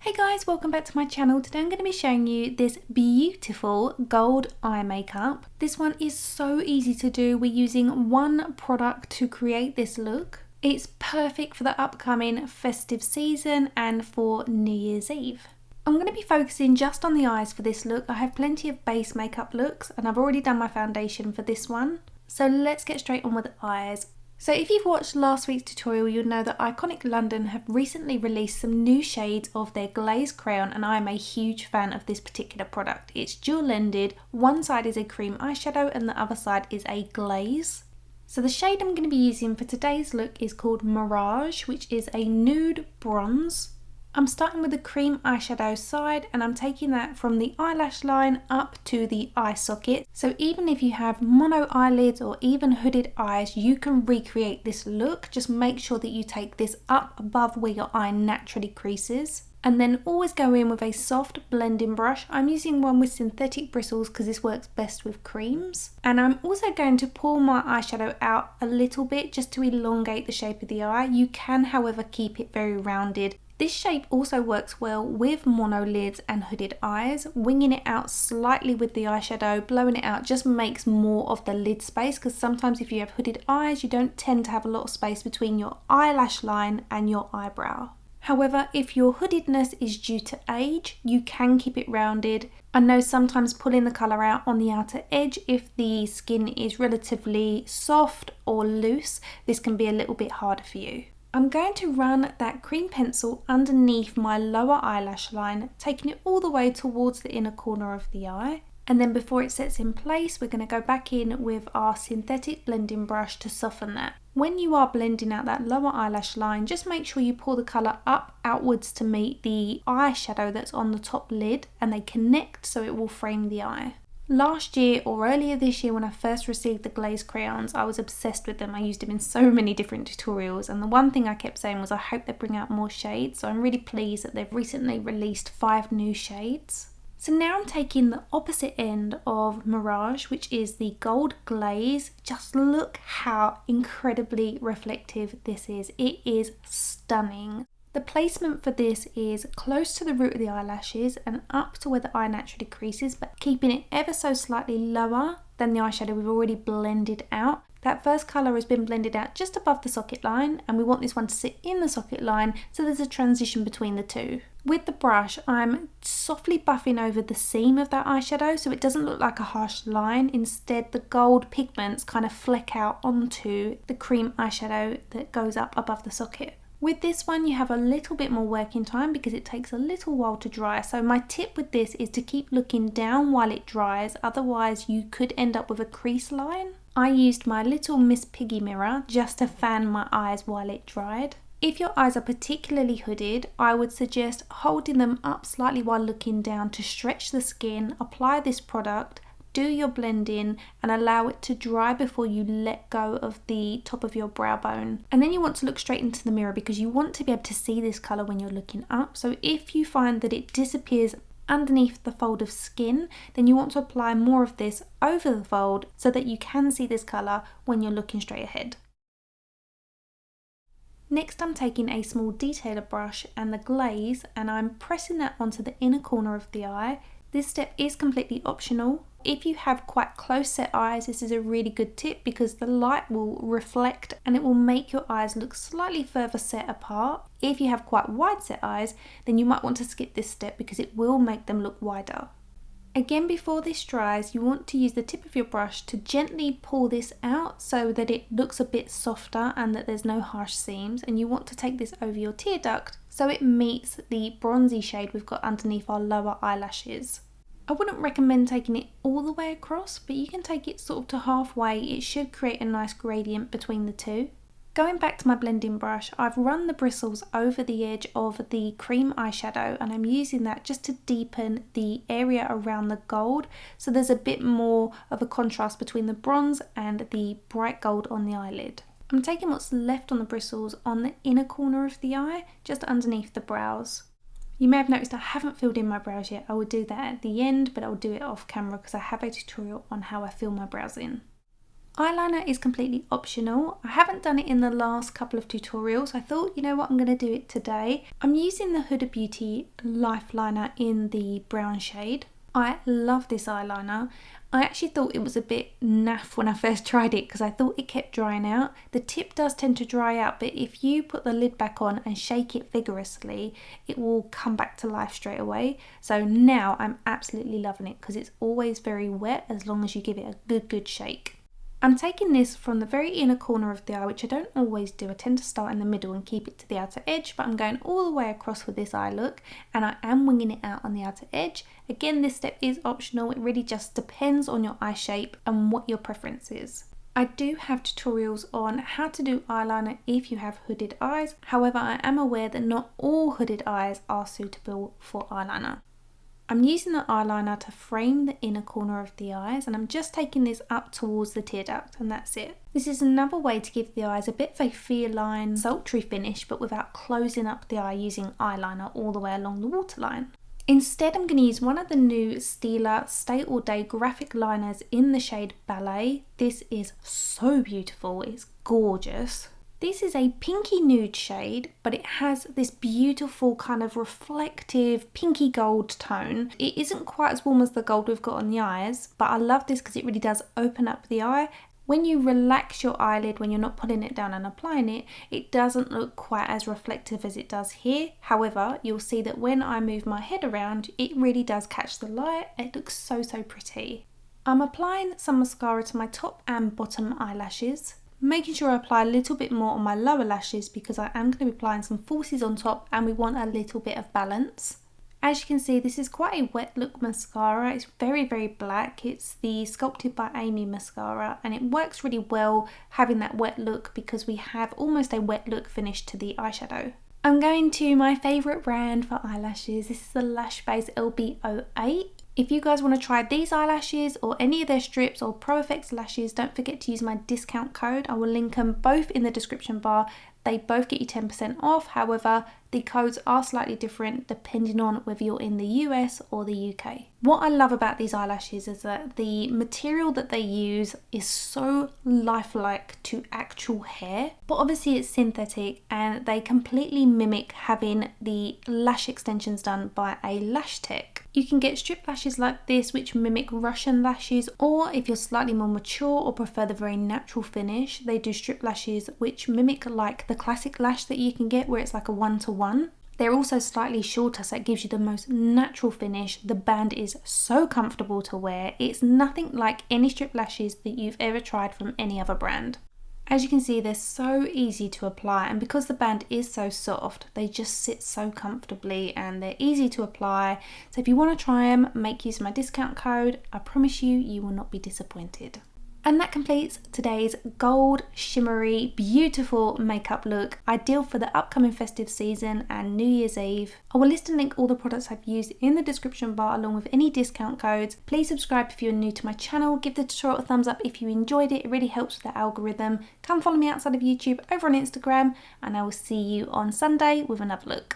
Hey guys, welcome back to my channel. Today I'm going to be showing you this beautiful gold eye makeup. This one is so easy to do. We're using one product to create this look. It's perfect for the upcoming festive season and for New Year's Eve. I'm going to be focusing just on the eyes for this look. I have plenty of base makeup looks and I've already done my foundation for this one. So let's get straight on with the eyes. So if you've watched last week's tutorial, you'll know that Iconic London have recently released some new shades of their Glaze Crayon, and I'm a huge fan of this particular product. It's dual-ended, one side is a cream eyeshadow and the other side is a glaze. So the shade I'm going to be using for today's look is called Mirage, which is a nude bronze. I'm starting with the cream eyeshadow side and I'm taking that from the eyelash line up to the eye socket. So even if you have mono eyelids or even hooded eyes, you can recreate this look. Just make sure that you take this up above where your eye naturally creases. And then always go in with a soft blending brush. I'm using one with synthetic bristles because this works best with creams. And I'm also going to pull my eyeshadow out a little bit just to elongate the shape of the eye. You can, however, keep it very rounded. This shape also works well with mono lids and hooded eyes. Winging it out slightly with the eyeshadow, blowing it out just makes more of the lid space, because sometimes if you have hooded eyes, you don't tend to have a lot of space between your eyelash line and your eyebrow. However, if your hoodedness is due to age, you can keep it rounded. I know sometimes pulling the colour out on the outer edge, if the skin is relatively soft or loose, this can be a little bit harder for you. I'm going to run that cream pencil underneath my lower eyelash line, taking it all the way towards the inner corner of the eye. And then before it sets in place, we're going to go back in with our synthetic blending brush to soften that. When you are blending out that lower eyelash line, just make sure you pour the colour up outwards to meet the eyeshadow that's on the top lid, and they connect so it will frame the eye. Last year or earlier this year when I first received the Glaze crayons, I was obsessed with them. I used them in so many different tutorials, and the one thing I kept saying was I hope they bring out more shades, so I'm really pleased that they've recently released 5 new shades. So now I'm taking the opposite end of Mirage, which is the gold glaze. Just look how incredibly reflective this is. It is stunning. The placement for this is close to the root of the eyelashes and up to where the eye naturally creases, but keeping it ever so slightly lower than the eyeshadow we've already blended out. That first colour has been blended out just above the socket line, and we want this one to sit in the socket line so there's a transition between the two. With the brush, I'm softly buffing over the seam of that eyeshadow so it doesn't look like a harsh line. Instead, the gold pigments kind of fleck out onto the cream eyeshadow that goes up above the socket. With this one, you have a little bit more working time because it takes a little while to dry. So my tip with this is to keep looking down while it dries, otherwise you could end up with a crease line. I used my little Miss Piggy mirror just to fan my eyes while it dried. If your eyes are particularly hooded, I would suggest holding them up slightly while looking down to stretch the skin. Apply this product, do your blending and allow it to dry before you let go of the top of your brow bone. And then you want to look straight into the mirror because you want to be able to see this colour when you're looking up. So if you find that it disappears underneath the fold of skin, then you want to apply more of this over the fold so that you can see this colour when you're looking straight ahead. Next, I'm taking a small detailer brush and the glaze and I'm pressing that onto the inner corner of the eye. This step is completely optional. If you have quite close set eyes, this is a really good tip because the light will reflect and it will make your eyes look slightly further set apart. If you have quite wide set eyes, then you might want to skip this step because it will make them look wider. Again, before this dries, you want to use the tip of your brush to gently pull this out so that it looks a bit softer and that there's no harsh seams, and you want to take this over your tear duct so it meets the bronzy shade we've got underneath our lower eyelashes. I wouldn't recommend taking it all the way across, but you can take it sort of to halfway. It should create a nice gradient between the two. Going back to my blending brush, I've run the bristles over the edge of the cream eyeshadow and I'm using that just to deepen the area around the gold so there's a bit more of a contrast between the bronze and the bright gold on the eyelid. I'm taking what's left on the bristles on the inner corner of the eye, just underneath the brows. You may have noticed I haven't filled in my brows yet. I will do that at the end, but I'll do it off camera because I have a tutorial on how I fill my brows in. Eyeliner is completely optional. I haven't done it in the last couple of tutorials. I thought, you know what, I'm going to do it today. I'm using the Huda Beauty Lifeliner in the brown shade. I love this eyeliner. I actually thought it was a bit naff when I first tried it because I thought it kept drying out. The tip does tend to dry out, but if you put the lid back on and shake it vigorously, it will come back to life straight away. So now I'm absolutely loving it because it's always very wet as long as you give it a good shake. I'm taking this from the very inner corner of the eye, which I don't always do. I tend to start in the middle and keep it to the outer edge, but I'm going all the way across with this eye look, and I am winging it out on the outer edge. Again, this step is optional. It really just depends on your eye shape and what your preference is. I do have tutorials on how to do eyeliner if you have hooded eyes. However, I am aware that not all hooded eyes are suitable for eyeliner. I'm using the eyeliner to frame the inner corner of the eyes, and I'm just taking this up towards the tear duct, and that's it. This is another way to give the eyes a bit of a feline, sultry finish, but without closing up the eye using eyeliner all the way along the waterline. Instead, I'm going to use one of the new Stila Stay All Day graphic liners in the shade Ballet. This is so beautiful, it's gorgeous. This is a pinky nude shade, but it has this beautiful kind of reflective pinky gold tone. It isn't quite as warm as the gold we've got on the eyes, but I love this because it really does open up the eye. When you relax your eyelid, when you're not pulling it down and applying it, it doesn't look quite as reflective as it does here. However, you'll see that when I move my head around, it really does catch the light. It looks so pretty. I'm applying some mascara to my top and bottom eyelashes, making sure I apply a little bit more on my lower lashes because I am going to be applying some falsies on top and we want a little bit of balance. As you can see, this is quite a wet look mascara. It's very black. It's the Sculpted by Amy mascara, and it works really well having that wet look because we have almost a wet look finish to the eyeshadow. I'm going to my favourite brand for eyelashes. This is the Lash Base LB08. If you guys want to try these eyelashes or any of their strips or Pro Effects lashes, don't forget to use my discount code. I will link them both in the description bar. They both get you 10% off. However, the codes are slightly different depending on whether you're in the US or the UK. What I love about these eyelashes is that the material that they use is so lifelike to actual hair, but obviously it's synthetic and they completely mimic having the lash extensions done by a lash tech. You can get strip lashes like this which mimic Russian lashes, or if you're slightly more mature or prefer the very natural finish, they do strip lashes which mimic like the classic lash that you can get where it's like a 1-to-1. They're also slightly shorter, so it gives you the most natural finish. The band is so comfortable to wear. It's nothing like any strip lashes that you've ever tried from any other brand. As you can see, they're so easy to apply, and because the band is so soft, they just sit so comfortably and they're easy to apply. So if you want to try them, make use of my discount code. I promise you, you will not be disappointed. And that completes today's gold, shimmery, beautiful makeup look, ideal for the upcoming festive season and New Year's Eve. I will list and link all the products I've used in the description bar along with any discount codes. Please subscribe if you're new to my channel, give the tutorial a thumbs up if you enjoyed it, it really helps with the algorithm. Come follow me outside of YouTube over on Instagram, and I will see you on Sunday with another look.